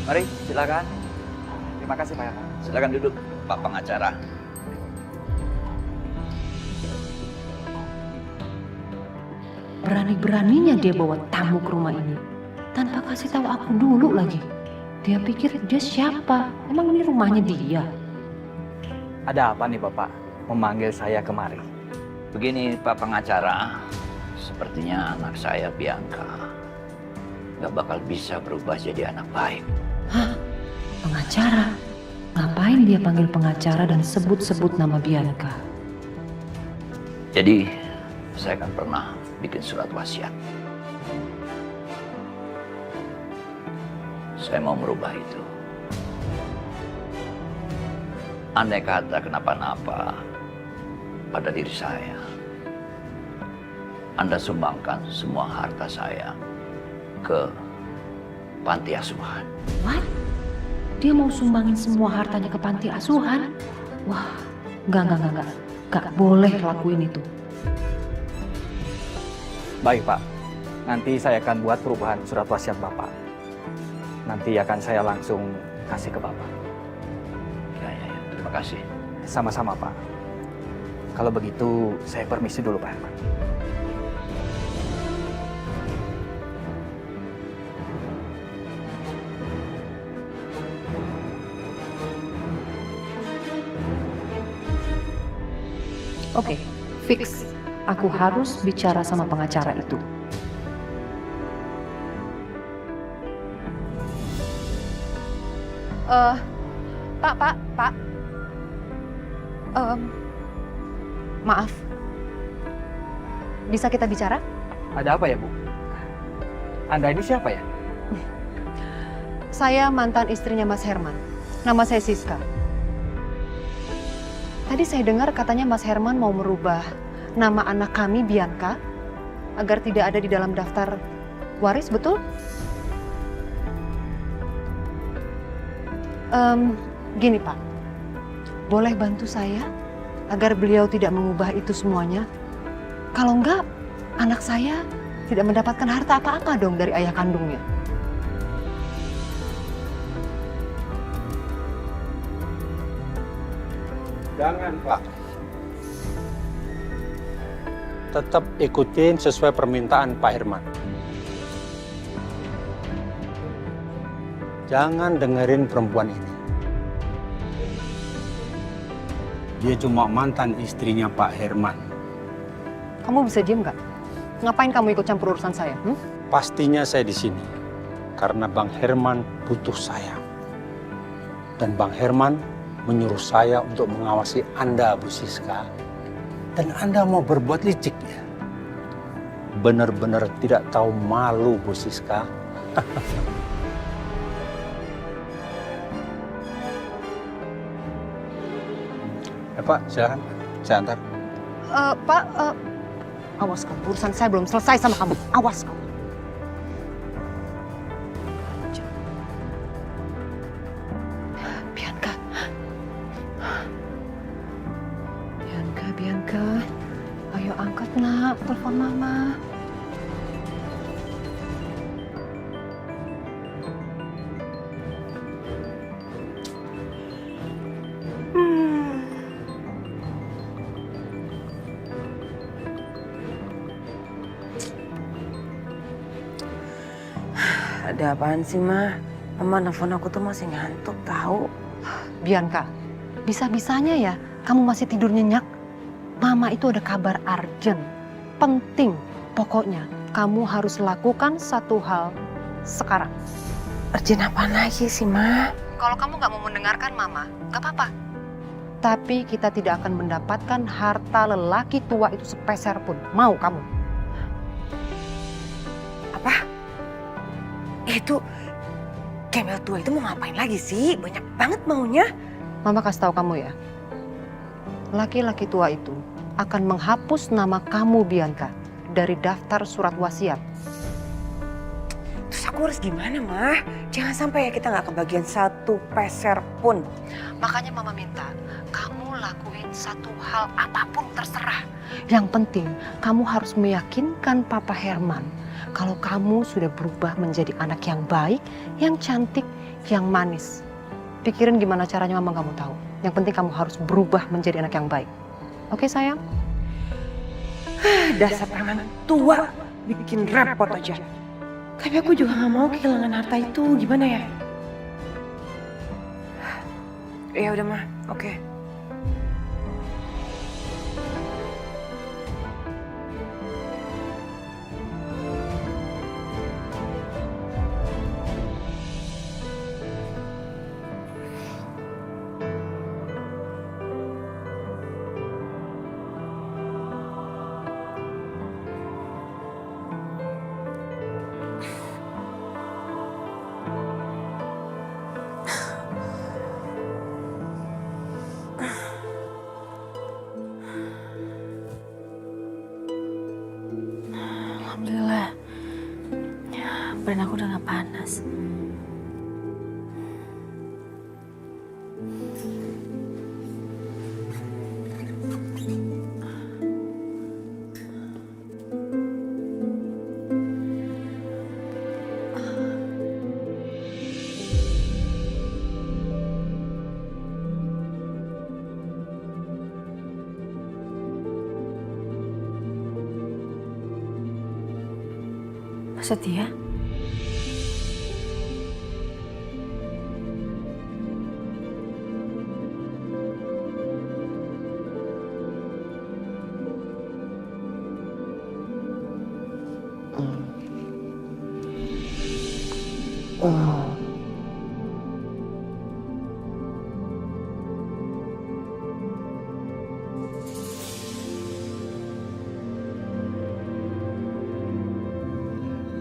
Mari, silakan. Terima kasih Pak Herman. Silakan duduk, Pak Pengacara. Berani-beraninya dia bawa tamu ke rumah ini. Tanpa kasih tahu aku dulu lagi. Dia pikir dia siapa? Emang ini rumahnya dia? Ada apa nih Bapak memanggil saya kemari? Begini Pak Pengacara, sepertinya anak saya Bianca gak bakal bisa berubah jadi anak baik. Hah? Pengacara? Ngapain dia panggil pengacara dan sebut-sebut nama Bianca? Jadi saya kan pernah bikin surat wasiat. Saya mau merubah itu. Andai kata kenapa-napa pada diri saya, Anda sumbangkan semua harta saya ke panti asuhan. What? Dia mau sumbangin semua hartanya ke panti asuhan? Wah, enggak. Enggak boleh lakuin itu. Baik Pak, nanti saya akan buat perubahan surat wasiat Bapak. Nanti akan saya langsung kasih ke Bapak. Ya, terima kasih. Sama-sama Pak. Kalau begitu saya permisi dulu Pak Herman. Oke, fix. Aku harus bicara sama pengacara itu. Pak. Maaf. Bisa kita bicara? Ada apa ya Bu? Anda ini siapa ya? Saya mantan istrinya Mas Herman. Nama saya Siska. Tadi saya dengar katanya Mas Herman mau merubah nama anak kami, Bianca, agar tidak ada di dalam daftar waris, betul? Gini Pak, boleh bantu saya agar beliau tidak mengubah itu semuanya? Kalau enggak, anak saya tidak mendapatkan harta apa-apa dong dari ayah kandungnya. Jangan, Pak. Tetap ikutin sesuai permintaan Pak Herman. Jangan dengerin perempuan ini. Dia cuma mantan istrinya Pak Herman. Kamu bisa diem nggak? Ngapain kamu ikut campur urusan saya? Pastinya saya di sini karena Bang Herman butuh saya. Dan Bang Herman menyuruh saya untuk mengawasi Anda, Bu Siska. Dan Anda mau berbuat licik ya? Benar-benar tidak tahu malu, Bu Siska. Pak, silakan. Saya antar. Pak, awas kamu, urusan saya belum selesai sama kamu. Awas kamu. Bianca, ayo angkat nak, telepon mama. Ada apaan sih, Ma? Mama nelfon aku tuh masih ngantuk tahu. Bianca, bisa-bisanya ya kamu masih tidur nyenyak? Mama itu ada kabar urgent, penting. Pokoknya kamu harus lakukan satu hal sekarang. Urgent apa lagi sih, Ma? Kalau kamu nggak mau mendengarkan Mama, nggak apa-apa. Tapi kita tidak akan mendapatkan harta lelaki tua itu sepeser pun. Mau kamu? Apa? Itu Kemal tua itu mau ngapain lagi sih? Banyak banget maunya. Mama kasih tahu kamu ya. Laki-laki tua itu akan menghapus nama kamu, Bianca, dari daftar surat wasiat. Terus aku harus gimana, Ma? Jangan sampai ya kita nggak kebagian satu peser pun. Makanya Mama minta kamu lakuin satu hal apapun terserah. Yang penting kamu harus meyakinkan Papa Herman kalau kamu sudah berubah menjadi anak yang baik, yang cantik, yang manis. Pikirin gimana caranya mama kamu tahu. Yang penting kamu harus berubah menjadi anak yang baik. Oke sayang? Dasar preman tua, bikin repot aja. Tapi aku juga gak mau kehilangan harta itu, gimana ya? Ya udah mah, oke. Alhamdulillah, badan aku udah gak panas. Mas Setia?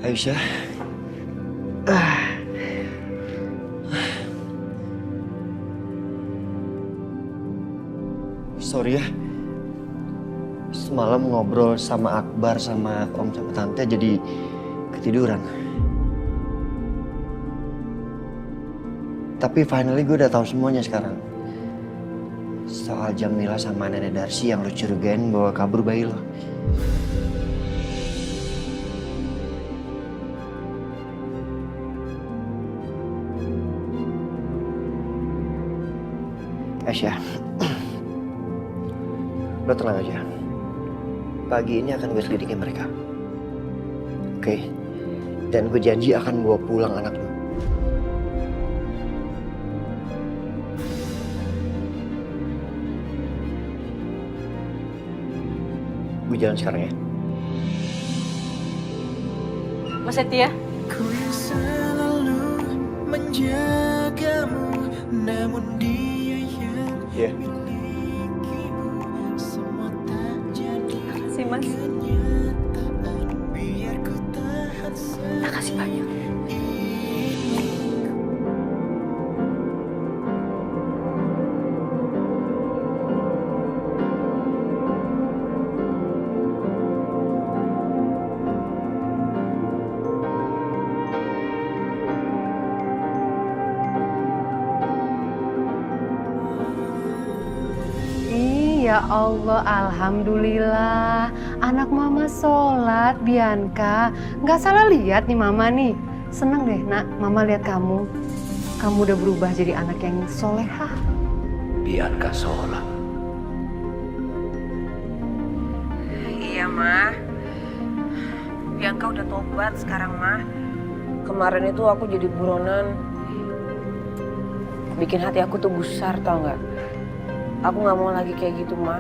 Aisyah. Sorry ya. Semalam ngobrol sama Akbar, sama Om, sama Tante jadi ketiduran. Tapi finally gue udah tahu semuanya sekarang. Soal Jamila sama Nenek Darsi yang lo curigain bawa kabur bayi lo. Aisyah, lo tenang aja. Pagi ini akan gue selidikin mereka. Oke? Dan gue janji akan bawa pulang anak lo. Gue jalan sekarang ya. Mas Setia? Ku yang selalu menjagamu, namun dia yang Iya. milikimu. Semua tak jadi Makasih Mas. kenyataan, biar ku tahan Makasih banyak. Ya Allah, alhamdulillah. Anak mama sholat, Bianca. Nggak salah lihat nih mama nih. Seneng deh nak, mama lihat kamu. Kamu udah berubah jadi anak yang solehah. Bianca sholat. Iya mah. Bianca udah tobat sekarang mah. Kemarin itu aku jadi buronan. Bikin hati aku tuh gusar, tau nggak? Aku nggak mau lagi kayak gitu mah.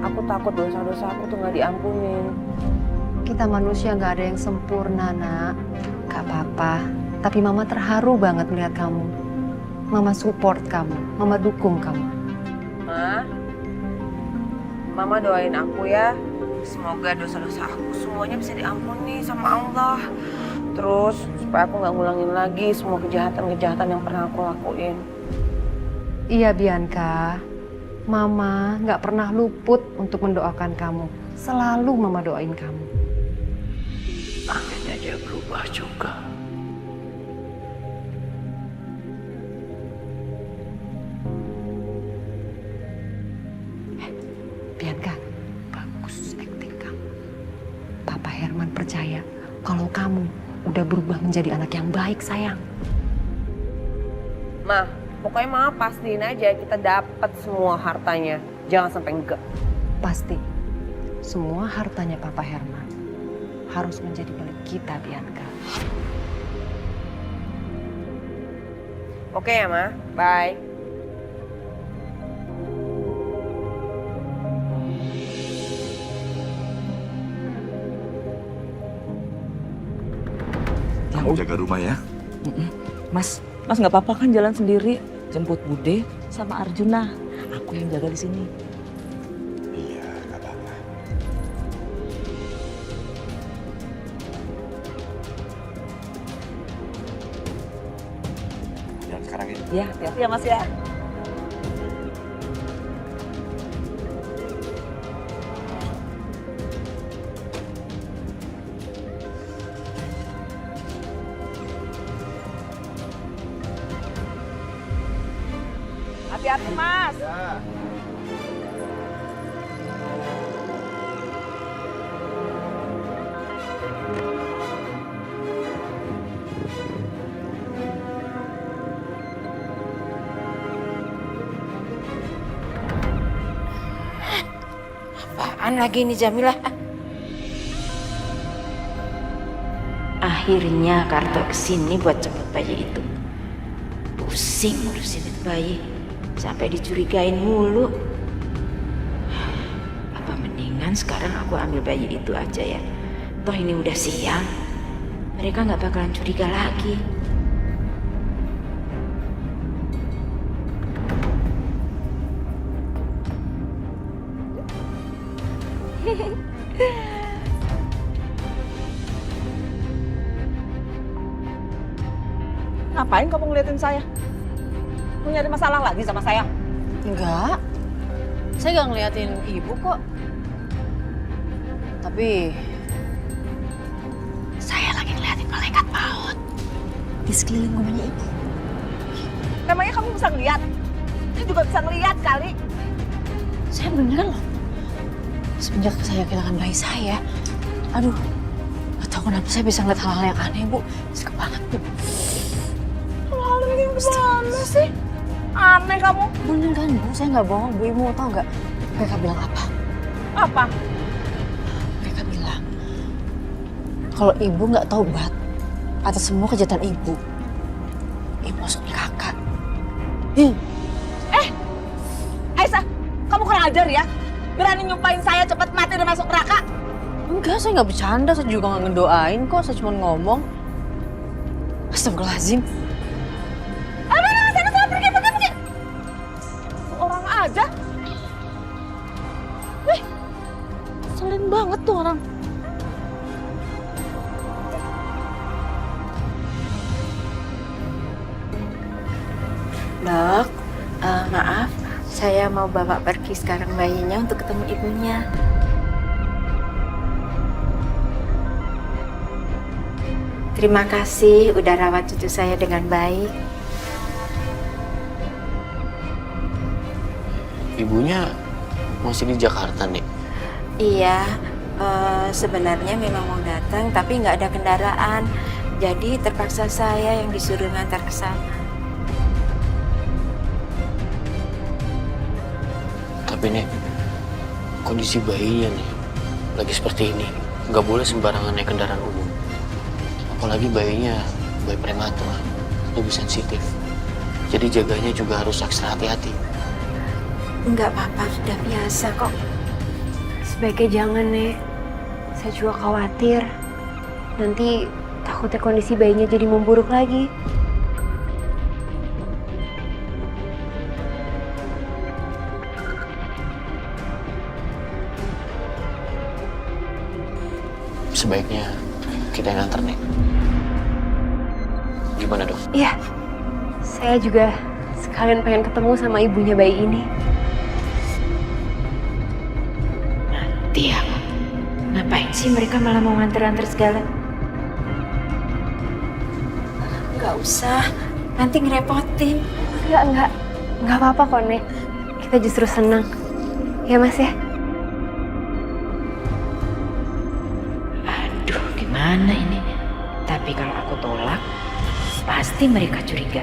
Aku takut dosa-dosa aku tuh nggak diampunin. Kita manusia nggak ada yang sempurna nak. Gak apa-apa. Tapi mama terharu banget melihat kamu. Mama support kamu. Mama dukung kamu. Ma, mama doain aku ya. Semoga dosa-dosa aku semuanya bisa diampuni sama Allah. Terus supaya aku nggak ngulangin lagi semua kejahatan-kejahatan yang pernah aku lakuin. Iya Bianca. Mama nggak pernah luput untuk mendoakan kamu. Selalu mama doain kamu. Akhirnya dia berubah juga. Bianca, bagus acting kamu. Papa Herman percaya kalau kamu udah berubah menjadi anak yang baik sayang. Mah, pokoknya Mama pastiin aja kita dapat semua hartanya. Jangan sampai enggak. Pasti. Semua hartanya Papa Herman harus menjadi milik kita, Bianca. Oke ya, Ma. Bye. Kamu jaga rumah ya. Mas nggak apa-apa kan jalan sendiri, jemput Bude sama Arjuna. Aku yang jaga di sini. Iya, nggak apa-apa. Jalan sekarang ya. Ya, hati-hati ya Mas ya. Hati-hati Mas. Apaan lagi ini Jamilah? Akhirnya Karto kesini buat cepet bayi itu. Pusing ngurusin itu bayi. Sampai dicurigain mulu. Apa mendingan sekarang aku ambil bayi itu aja ya. Toh ini udah siang. Mereka nggak bakalan curiga lagi. Ngapain kamu ngeliatin saya? Mau nyari masalah lagi sama saya? Enggak. Saya nggak ngeliatin ibu kok. Tapi saya lagi ngeliatin malaikat maut di sekeliling rumahnya ibu. Memangnya kamu bisa ngeliat? Dia juga bisa ngeliat kali. Saya beneran loh. Semenjak saya kehilangan bayi saya, aduh, gak tahu kenapa saya bisa ngeliat hal-hal yang aneh, Bu. Suka banget, Bu. Hal-hal yang gimana sih? Aneh kamu. Beneran, Bu. Saya nggak bohong, Bu. Ibu mau tahu nggak? Mereka bilang apa? Apa? Mereka bilang, kalau ibu nggak taubat atas semua kejahatan ibu masuk neraka. Aisyah, kamu kurang ajar ya? Berani nyumpahin saya cepat mati dan masuk neraka? Enggak, saya nggak bercanda. Saya juga nggak ngedoain kok. Saya cuma ngomong. Astagfirullahaladzim. Sana pergi. Orang aja. Wih, selin banget tuh orang. Dok, maaf, saya mau bawa pergi sekarang bayinya untuk ketemu ibunya. Terima kasih udah rawat cucu saya dengan baik. Ibunya masih di Jakarta nih? Iya, sebenarnya memang mau datang tapi nggak ada kendaraan. Jadi terpaksa saya yang disuruh ngantar ke sana. Tapi nih, kondisi bayinya nih lagi seperti ini. Nggak boleh sembarangan naik kendaraan umum. Apalagi bayinya bayi prematur, lebih sensitif. Jadi jaganya juga harus ekstra hati-hati. Enggak apa-apa, sudah biasa kok. Sebaiknya jangan, Nek. Saya juga khawatir. Nanti takutnya kondisi bayinya jadi memburuk lagi. Sebaiknya kita yang nganter nih. Gimana dok? Iya, saya juga sekalian pengen ketemu sama ibunya bayi ini. Nanti ya, ngapain sih mereka malah mau nganter-nganter segala? Nggak usah, nanti ngerepotin. Enggak apa-apa kok, Nek. Kita justru senang. Ya Mas ya? Aduh, gimana ini? Tapi kalau aku tolak, pasti mereka curiga.